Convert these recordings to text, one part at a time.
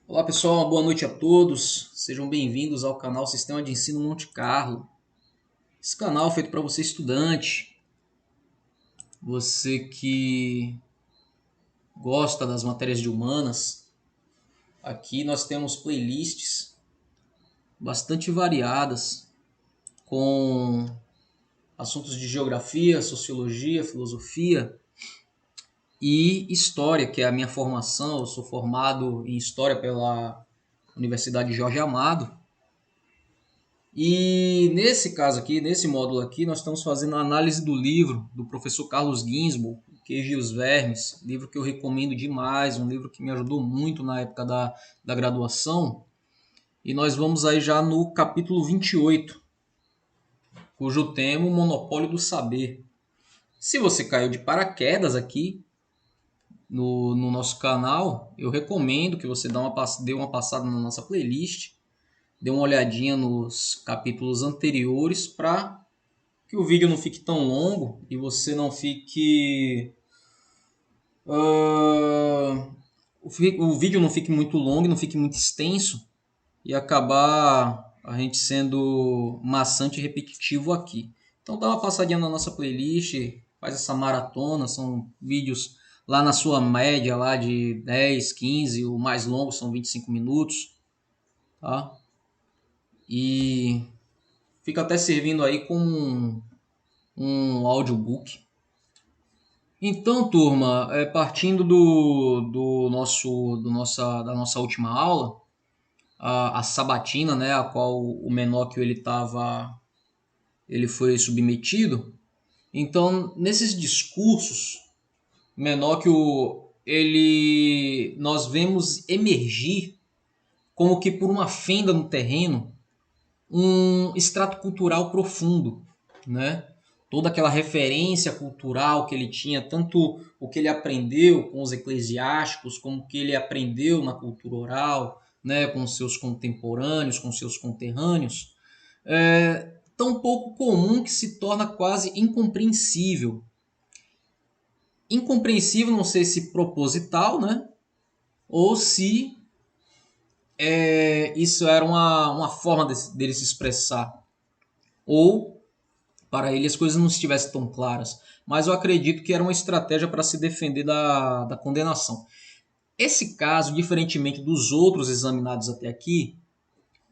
Olá pessoal, uma boa noite a todos. Sejam bem-vindos ao canal Sistema de Ensino Monte Carlo. Esse canal é feito para você estudante, você que gosta das matérias de humanas. Aqui nós temos playlists bastante variadas com assuntos de geografia, sociologia, filosofia e história, que é a minha formação. Eu sou formado em história pela Universidade Jorge Amado. E nesse caso aqui, nesse módulo aqui, nós estamos fazendo a análise do livro do professor Carlos Ginzburg, Queijo e os Vermes, livro que eu recomendo demais, um livro que me ajudou muito na época da graduação. E nós vamos aí já no capítulo 28, cujo tema é o monopólio do saber. Se você caiu de paraquedas aqui no nosso canal, eu recomendo que você dê uma passada na nossa playlist, dê uma olhadinha nos capítulos anteriores para que o vídeo não fique tão longo e você não fique. ah, o vídeo não fique muito longo, não fique muito extenso e acabar a gente sendo maçante e repetitivo aqui. Então dá uma passadinha na nossa playlist, faz essa maratona, são vídeos lá na sua média lá de 10, 15, o mais longo são 25 minutos, tá? E fica até servindo aí como um audiobook. Então, turma, partindo da nossa última aula, a sabatina, né, a qual o Menóquio ele foi submetido. Então, nesses discursos, Menóquio, nós vemos emergir como que por uma fenda no terreno um extrato cultural profundo, né? Toda aquela referência cultural que ele tinha, tanto o que ele aprendeu com os eclesiásticos, como o que ele aprendeu na cultura oral, né, com seus contemporâneos, com seus conterrâneos, é tão pouco comum que se torna quase incompreensível. Incompreensível, não sei se proposital, né, ou se isso era uma forma dele se expressar, ou para ele as coisas não estivessem tão claras. Mas eu acredito que era uma estratégia para se defender da condenação. Esse caso, diferentemente dos outros examinados até aqui,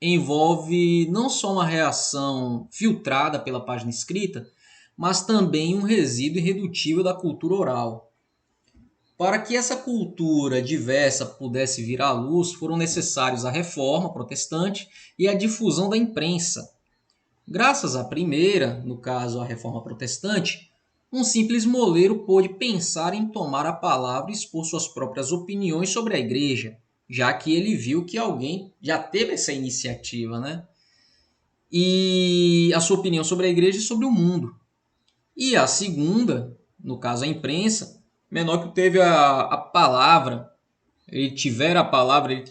envolve não só uma reação filtrada pela página escrita, mas também um resíduo irredutível da cultura oral. Para que essa cultura diversa pudesse vir à luz, foram necessários a reforma protestante e a difusão da imprensa. Graças à primeira, no caso a reforma protestante, um simples moleiro pôde pensar em tomar a palavra e expor suas próprias opiniões sobre a igreja, já que ele viu que alguém já teve essa iniciativa, né? E a sua opinião sobre a igreja e sobre o mundo. E a segunda, no caso a imprensa, Menóquio teve a palavra, ele tivera a palavra,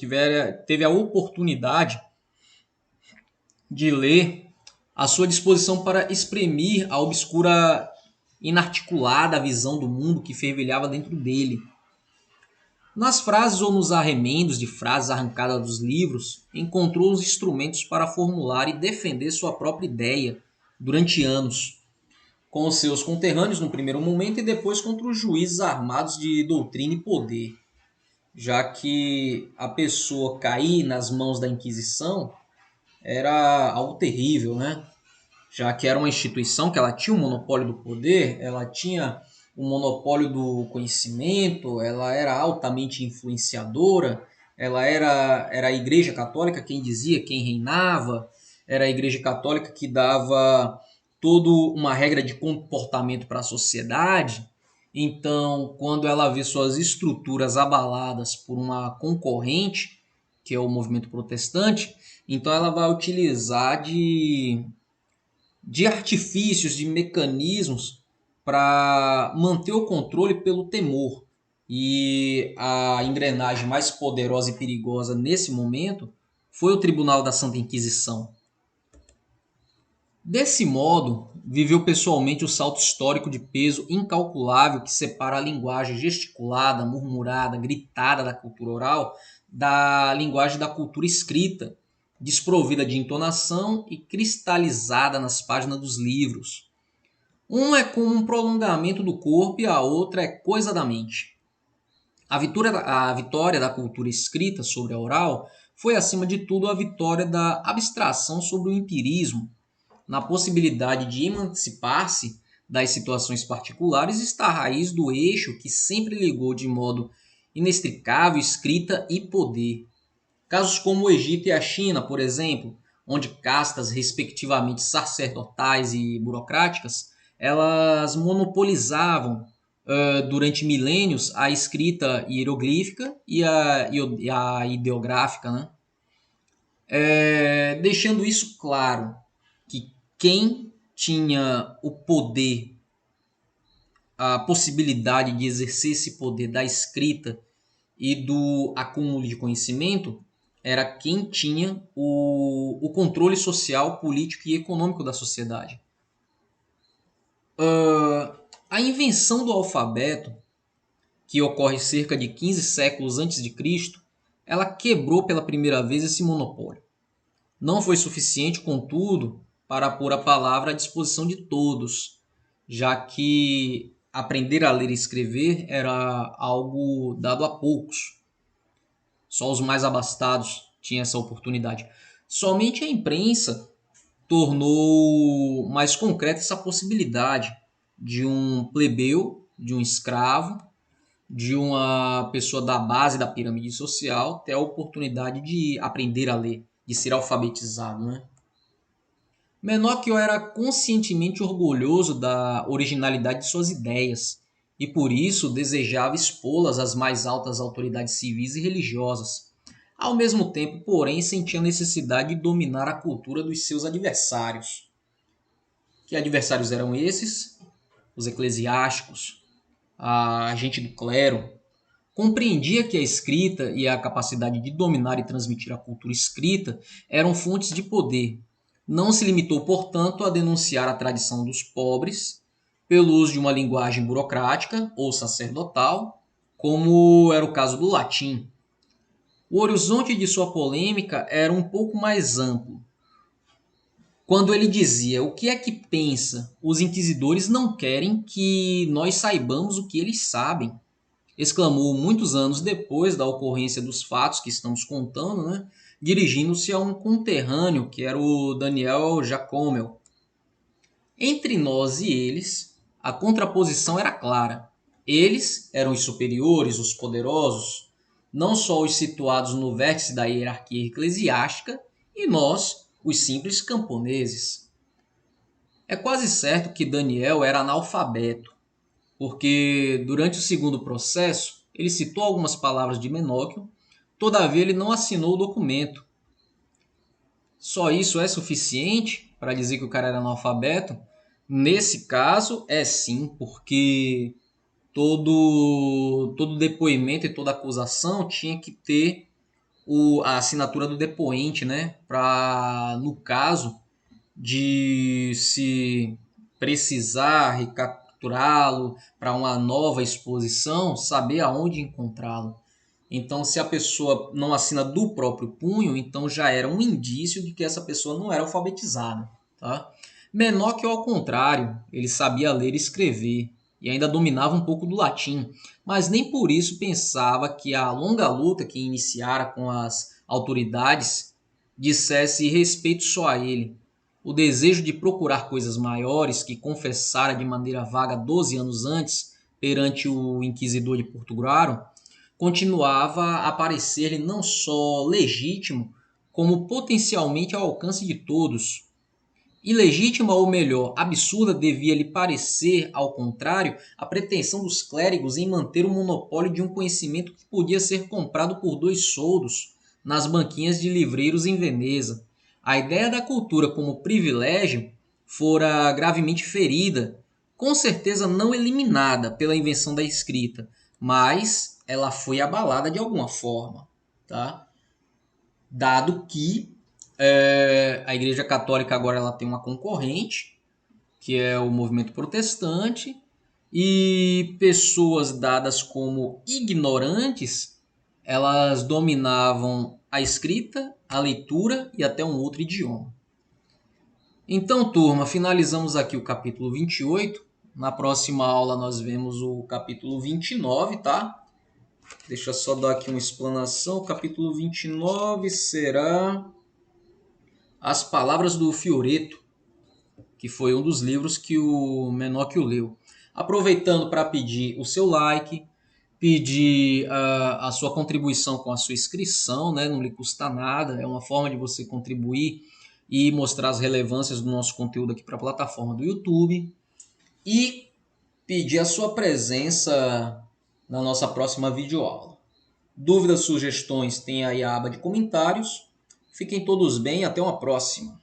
teve a oportunidade de ler à sua disposição para exprimir a obscura, inarticulada visão do mundo que fervilhava dentro dele. Nas frases ou nos arremendos de frases arrancadas dos livros, encontrou os instrumentos para formular e defender sua própria ideia durante anos, com os seus conterrâneos no primeiro momento e depois contra os juízes armados de doutrina e poder, já que a pessoa cair nas mãos da Inquisição era algo terrível, né? Já que era uma instituição que ela tinha um monopólio do poder, ela tinha um monopólio do conhecimento, ela era altamente influenciadora, era a Igreja Católica quem dizia, quem reinava, era a Igreja Católica que dava toda uma regra de comportamento para a sociedade. Então, quando ela vê suas estruturas abaladas por uma concorrente, que é o movimento protestante, então ela vai utilizar de artifícios, de mecanismos para manter o controle pelo temor. E a engrenagem mais poderosa e perigosa nesse momento foi o Tribunal da Santa Inquisição. Desse modo, viveu pessoalmente o salto histórico de peso incalculável que separa a linguagem gesticulada, murmurada, gritada da cultura oral da linguagem da cultura escrita, desprovida de entonação e cristalizada nas páginas dos livros. Um é como um prolongamento do corpo e a outra é coisa da mente. A vitória da cultura escrita sobre a oral foi, acima de tudo, a vitória da abstração sobre o empirismo. Na possibilidade de emancipar-se das situações particulares está a raiz do eixo que sempre ligou de modo inextricável escrita e poder. Casos como o Egito e a China, por exemplo, onde castas respectivamente sacerdotais e burocráticas, elas monopolizavam durante milênios a escrita hieroglífica e a ideográfica, né? Deixando isso claro, que quem tinha o poder, a possibilidade de exercer esse poder da escrita e do acúmulo de conhecimento era quem tinha o controle social, político e econômico da sociedade. A invenção do alfabeto, que ocorre cerca de 15 séculos antes de Cristo, ela quebrou pela primeira vez esse monopólio. Não foi suficiente, contudo, para pôr a palavra à disposição de todos, já que aprender a ler e escrever era algo dado a poucos. Só os mais abastados tinham essa oportunidade. Somente a imprensa tornou mais concreta essa possibilidade de um plebeu, de um escravo, de uma pessoa da base da pirâmide social ter a oportunidade de aprender a ler, de ser alfabetizado, né? Menóquio era conscientemente orgulhoso da originalidade de suas ideias e por isso desejava expô-las às mais altas autoridades civis e religiosas. Ao mesmo tempo, porém, sentia a necessidade de dominar a cultura dos seus adversários. Que adversários eram esses? Os eclesiásticos, a gente do clero. Compreendia que a escrita e a capacidade de dominar e transmitir a cultura escrita eram fontes de poder. Não se limitou, portanto, a denunciar a tradição dos pobres pelo uso de uma linguagem burocrática ou sacerdotal, como era o caso do latim. O horizonte de sua polêmica era um pouco mais amplo. Quando ele dizia: "O que é que pensa? Os inquisidores não querem que nós saibamos o que eles sabem", exclamou muitos anos depois da ocorrência dos fatos que estamos contando, né? Dirigindo-se a um conterrâneo que era o Daniel Jacomel. Entre nós e eles, a contraposição era clara. Eles eram os superiores, os poderosos, não só os situados no vértice da hierarquia eclesiástica, e nós, os simples camponeses. É quase certo que Daniel era analfabeto, porque durante o segundo processo ele citou algumas palavras de Menóquio, todavia ele não assinou o documento. Só isso é suficiente para dizer que o cara era analfabeto? Nesse caso, é sim, porque todo depoimento e toda acusação tinha que ter a assinatura do depoente, né? Para, no caso de se precisar recapturá-lo para uma nova exposição, saber aonde encontrá-lo. Então, se a pessoa não assina do próprio punho, então já era um indício de que essa pessoa não era alfabetizada. Tá? Menóquio, ao contrário, ele sabia ler e escrever e ainda dominava um pouco do latim, mas nem por isso pensava que a longa luta que iniciara com as autoridades dissesse respeito só a ele. O desejo de procurar coisas maiores que confessara de maneira vaga 12 anos antes perante o inquisidor de Portugal continuava a parecer-lhe não só legítimo, como potencialmente ao alcance de todos. Ilegítima ou melhor, absurda devia-lhe parecer, ao contrário, a pretensão dos clérigos em manter o monopólio de um conhecimento que podia ser comprado por 2 soldos nas banquinhas de livreiros em Veneza. A ideia da cultura como privilégio fora gravemente ferida, com certeza não eliminada pela invenção da escrita, mas ela foi abalada de alguma forma, tá? Dado que a Igreja Católica agora ela tem uma concorrente, que é o movimento protestante, e pessoas dadas como ignorantes elas dominavam a escrita, a leitura e até um outro idioma. Então, turma, finalizamos aqui o capítulo 28. Na próxima aula nós vemos o capítulo 29, tá? Deixa eu só dar aqui uma explanação. O capítulo 29 será As Palavras do Fioreto, que foi um dos livros que o Menóquio leu. Aproveitando para pedir o seu like, pedir a sua contribuição com a sua inscrição, né? Não lhe custa nada, é uma forma de você contribuir e mostrar as relevâncias do nosso conteúdo aqui para a plataforma do YouTube. E pedir a sua presença na nossa próxima videoaula. Dúvidas, sugestões, tem aí a aba de comentários. Fiquem todos bem, até uma próxima.